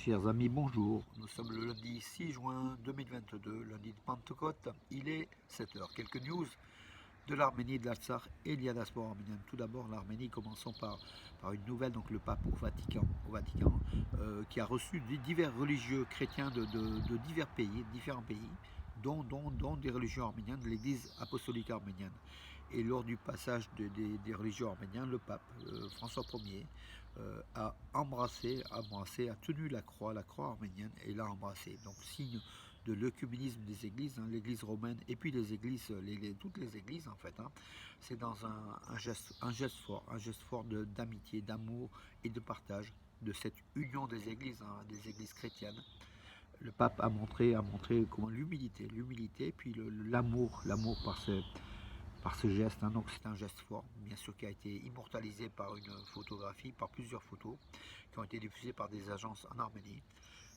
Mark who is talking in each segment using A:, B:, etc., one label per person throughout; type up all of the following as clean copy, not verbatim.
A: Chers amis, bonjour. Nous sommes le lundi 6 juin 2022, lundi de Pentecôte. Il est 7 heures. Quelques news de l'Arménie, de l'Artsakh et de la diaspora arménienne. Tout d'abord, l'Arménie, commençons par une nouvelle, donc le pape au Vatican qui a reçu divers religieux chrétiens de divers pays, différents pays, dont des religions arméniennes, de l'Église apostolique arménienne. Et lors du passage des religieux arméniens, le pape François Ier a a tenu la croix arménienne et l'a embrassée. Donc signe de l'œcuménisme des églises, hein, l'église romaine et puis les églises, toutes les églises en fait. Hein, c'est dans un geste fort d'amitié, d'amour et de partage de cette union des églises, hein, des églises chrétiennes. Le pape a montré comment l'humilité, puis l'amour par ce geste. Hein, donc c'est un geste fort, bien sûr, qui a été immortalisé par une photographie, par plusieurs photos qui ont été diffusées par des agences en Arménie.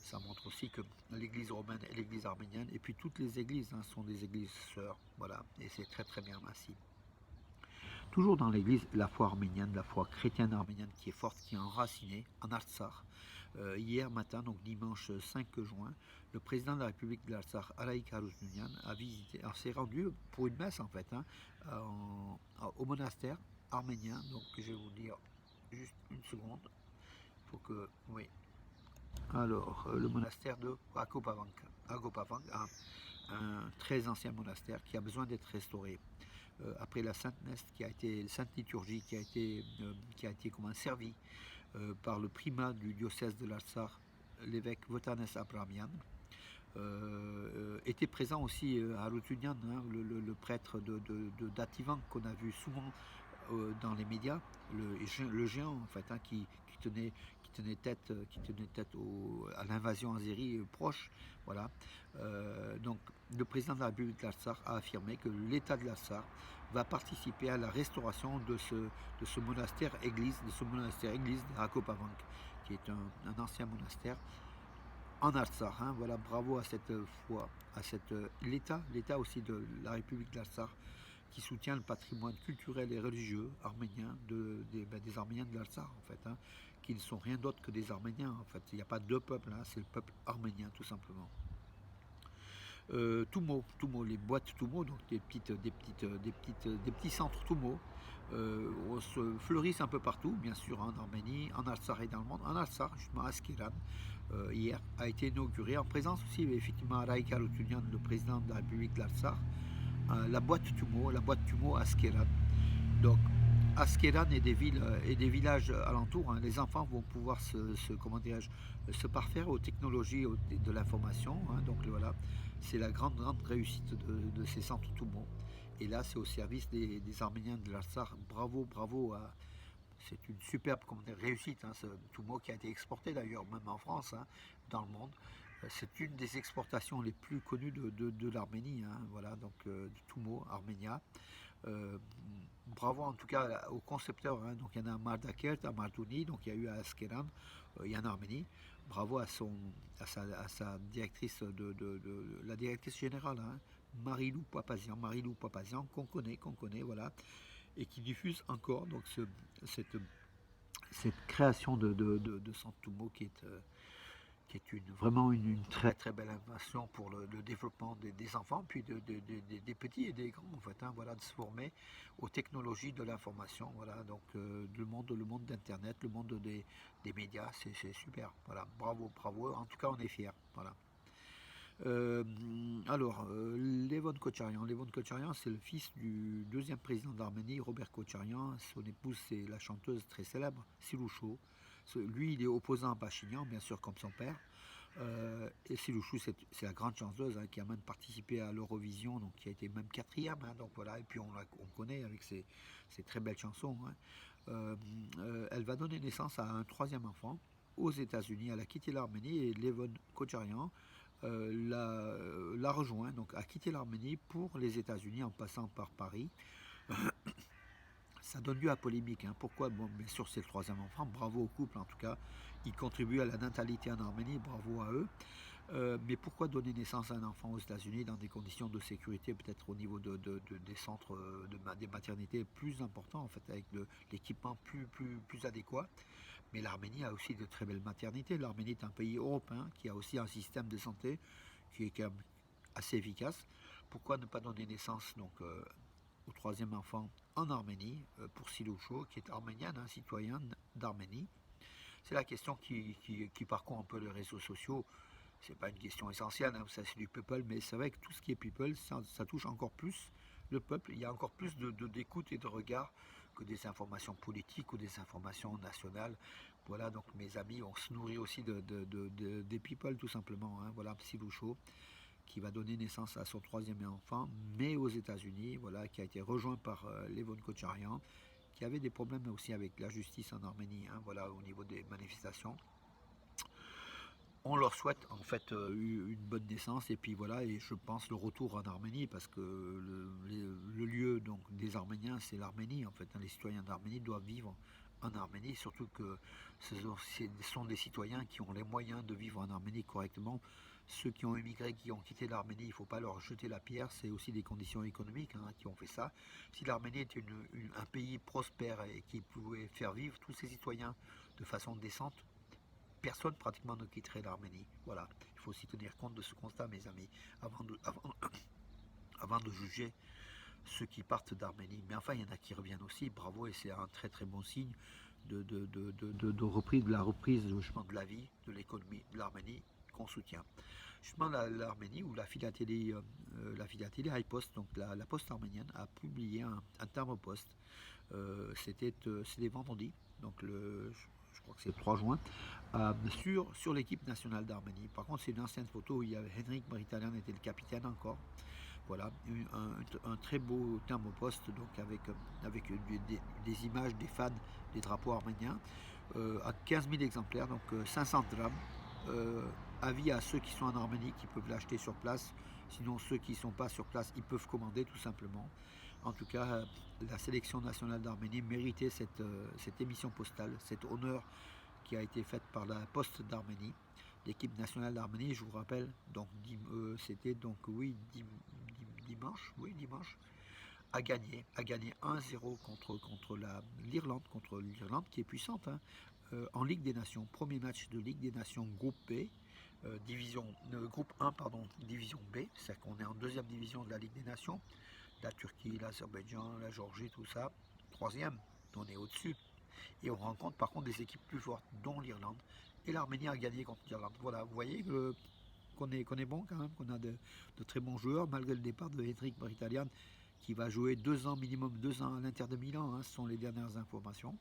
A: Ça montre aussi que l'église romaine et l'église arménienne, et puis toutes les églises, hein, sont des églises sœurs. Voilà, et c'est très très bien ainsi. Toujours dans l'église, la foi arménienne, la foi chrétienne arménienne qui est forte, qui est enracinée en Artsakh. Hier matin, donc dimanche 5 juin, le président de la République de l'Artsakh, Araïk Harounyan, s'est rendu pour une messe en fait, hein, au monastère arménien. Donc je vais vous dire juste une seconde pour que, oui. Alors, le monastère de Agopavank, un très ancien monastère qui a besoin d'être restauré. Après la Sainte Liturgie qui a été servie par le primat du diocèse de l'Artsakh, l'évêque Votanes Abramian, était présent aussi Haroutunian, hein, le prêtre de Dativan qu'on a vu souvent dans les médias, le géant en fait, hein, qui tenait tête à l'invasion azérie proche. Voilà. Donc le président de la République de l'Artsakh a affirmé que l'État de l'Artsakh va participer à la restauration de ce monastère-église, de Hakopavank, qui est un ancien monastère en Artsakh. Hein. Voilà, bravo à cette foi, à l'État aussi de la République de l'Artsakh, qui soutient le patrimoine culturel et religieux arménien des Arméniens de l'Artsakh, en fait, hein, qui ne sont rien d'autre que des Arméniens. En fait, il n'y a pas deux peuples, hein, c'est le peuple arménien tout simplement. Toumo, les boîtes Toumo, donc des petits centres Toumo, se fleurissent un peu partout, bien sûr, hein, en Arménie, en Artsakh et dans le monde. En Artsakh, justement, à Askeran, hier, a été inauguré, en présence aussi, effectivement, Araïk Haroutunian, le président de la République de l'Artsakh, la boîte Toumo Askeran. Donc, Askeran et des villes et des villages alentours, hein, les enfants vont pouvoir se parfaire aux technologies de l'information. Hein, donc voilà, c'est la grande réussite de ces centres Toumo. Et là, c'est au service des Arméniens de l'Artsakh. Bravo c'est une superbe réussite, hein, ce Toumo qui a été exporté d'ailleurs, même en France, hein, dans le monde. C'est une des exportations les plus connues de l'Arménie, hein, voilà, donc du Toumo, Arménia. Euh, Bravo en tout cas aux concepteurs, hein, donc il y en a à Mardakert, à Mardouni, donc il y a eu à Askeran, il y en a en Arménie. Bravo à sa directrice, la directrice générale, hein, Marilou Papazian, qu'on connaît, voilà, et qui diffuse encore donc cette, cette création de Santumo qui est vraiment une très très belle invention pour le développement des enfants, puis des petits et des grands en fait, hein, voilà, de se former aux technologies de l'information, voilà, donc le monde d'Internet, le monde des médias, c'est super, voilà, bravo, en tout cas on est fiers, voilà. Alors, Levon Kocharyan, c'est le fils du deuxième président d'Arménie, Robert Kocharyan. Son épouse, c'est la chanteuse très célèbre, Siloucho. Lui, il est opposant à Pachinian, bien sûr, comme son père. Et Silouchou, c'est la grande chanteuse, hein, qui a même participé à l'Eurovision, donc qui a été même quatrième. Hein, donc voilà, et puis on connaît avec ses très belles chansons. Hein. Elle va donner naissance à un troisième enfant aux États-Unis. Elle a quitté l'Arménie et Levon Kocharyan l'a rejoint, donc a quitté l'Arménie pour les États-Unis en passant par Paris. Ça donne lieu à polémique. Hein. Pourquoi? Bon, bien sûr, c'est le troisième enfant. Bravo au couple, en tout cas. Ils contribuent à la natalité en Arménie. Bravo à eux. Mais pourquoi donner naissance à un enfant aux États-Unis dans des conditions de sécurité, peut-être au niveau des centres des maternités plus importants, en fait, avec l'équipement plus adéquat? Mais l'Arménie a aussi de très belles maternités. L'Arménie est un pays européen qui a aussi un système de santé qui est quand même assez efficace. Pourquoi ne pas donner naissance au troisième enfant en Arménie pour Siloucho, qui est arménienne, un citoyen d'Arménie? C'est la question qui parcourt un peu les réseaux sociaux. C'est pas une question essentielle, hein, ça c'est du people, mais c'est vrai que tout ce qui est people, ça touche encore plus le peuple. Il y a encore plus d'écoute et de regard que des informations politiques ou des informations nationales. Voilà, donc mes amis, on se nourrit aussi des people tout simplement. Hein. Voilà, Psyloucho qui va donner naissance à son troisième enfant, mais aux États-Unis, voilà, qui a été rejoint par Levon Kocharian, qui avait des problèmes aussi avec la justice en Arménie, hein, voilà, au niveau des manifestations. On leur souhaite en fait une bonne naissance et puis voilà, et je pense le retour en Arménie parce que le lieu donc des Arméniens c'est l'Arménie en fait, hein, les citoyens d'Arménie doivent vivre en Arménie, surtout que ce sont des citoyens qui ont les moyens de vivre en Arménie correctement. Ceux qui ont émigré, qui ont quitté l'Arménie, il ne faut pas leur jeter la pierre, c'est aussi des conditions économiques, hein, qui ont fait ça. Si l'Arménie était un pays prospère et qui pouvait faire vivre tous ses citoyens de façon décente, personne pratiquement ne quitterait l'Arménie. Voilà, il faut aussi tenir compte de ce constat, mes amis, avant de juger ceux qui partent d'Arménie. Mais enfin, il y en a qui reviennent aussi, bravo, et c'est un très très bon signe de la reprise justement, de la vie, de l'économie de l'Arménie qu'on soutient. Justement, l'Arménie ou la philatélie iPost, donc la poste arménienne, a publié un thermopost. C'était vendredi, donc je crois que c'est le 3 juin, sur l'équipe nationale d'Arménie. Par contre, c'est une ancienne photo où il y avait Henrik Mkhitaryan était le capitaine encore. Voilà, un très beau thermopost donc avec des images des fans des drapeaux arméniens à 15 000 exemplaires, donc 500 grammes. Avis à ceux qui sont en Arménie qui peuvent l'acheter sur place. Sinon, ceux qui ne sont pas sur place, ils peuvent commander tout simplement. En tout cas, la sélection nationale d'Arménie méritait cette émission postale, cet honneur qui a été faite par la Poste d'Arménie. L'équipe nationale d'Arménie, je vous rappelle, donc c'était donc dimanche, a gagné 1-0 contre l'Irlande qui est puissante, hein, en Ligue des Nations. Premier match de Ligue des Nations groupe B, groupe 1 pardon, division B, c'est-à-dire qu'on est en deuxième division de la Ligue des Nations. La Turquie, l'Azerbaïdjan, la Géorgie, tout ça, troisième, on est au-dessus. Et on rencontre par contre des équipes plus fortes, dont l'Irlande. Et l'Arménie a gagné contre l'Irlande. Voilà, vous voyez qu'on est bon quand même, qu'on a de très bons joueurs, malgré le départ de Henrik Mkhitaryan, qui va jouer minimum 2 ans à l'Inter de Milan, hein, ce sont les dernières informations.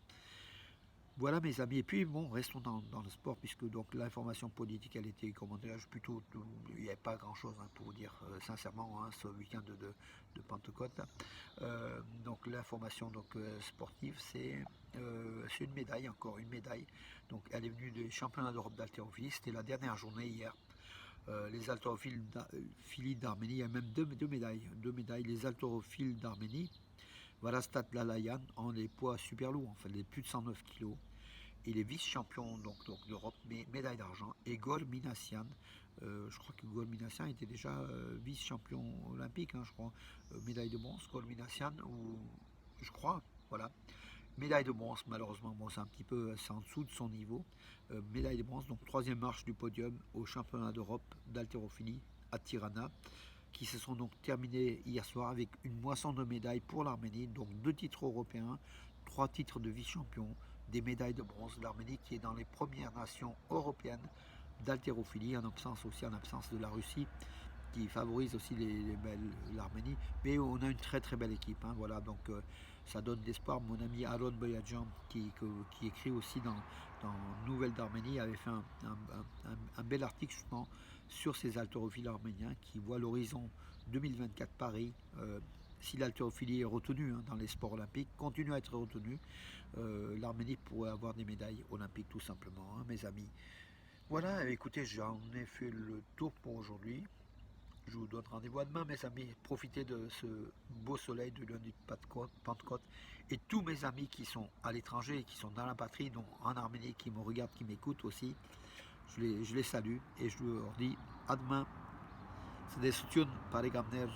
A: Voilà mes amis, et puis bon, restons dans le sport, puisque donc l'information politique, elle était, comment dirais-je, plutôt, il n'y avait pas grand-chose hein, pour vous dire sincèrement, hein, ce week-end de Pentecôte. Donc l'information sportive, c'est une médaille, encore une médaille. Donc elle est venue des championnats d'Europe d'haltérophilie, c'était la dernière journée hier. Les haltérophiles d'Arménie, il y a même deux médailles, les haltérophiles d'Arménie. Varastat Lalayan en les poids super lourds, en fait, les plus de 109 kg. Et les vice-champions d'Europe, médaille d'argent. Et Gor Minassian, je crois que Gor Minassian était déjà vice-champion olympique, hein, je crois. Médaille de bronze, Gor Minassian, ou je crois, voilà. Médaille de bronze, malheureusement, bon, c'est un petit peu en dessous de son niveau. Médaille de bronze, donc troisième marche du podium au championnat d'Europe d'haltérophilie à Tirana, qui se sont donc terminés hier soir avec une moisson de médailles pour l'Arménie, donc 2 titres européens, 3 titres de vice-champion, des médailles de bronze. L'Arménie qui est dans les premières nations européennes d'haltérophilie, en absence de la Russie, qui favorise aussi l'Arménie. Mais on a une très très belle équipe, hein, voilà, donc ça donne d'espoir. Mon ami Aaron Boyadjan, qui écrit aussi dans Nouvelles d'Arménie, avait fait un bel article justement sur ces haltérophiles arméniens qui voient l'horizon 2024 Paris. Si l'haltérophilie est retenue hein, dans les sports olympiques, continue à être retenue, l'Arménie pourrait avoir des médailles olympiques tout simplement, hein, mes amis. Voilà, écoutez, j'en ai fait le tour pour aujourd'hui. Je vous donne rendez-vous à demain, mes amis. Profitez de ce beau soleil du lundi de Pentecôte. Et tous mes amis qui sont à l'étranger, qui sont dans la patrie, dont en Arménie, qui me regardent, qui m'écoutent aussi, je les salue et je leur dis à demain. C'est des soutiens par les gamners.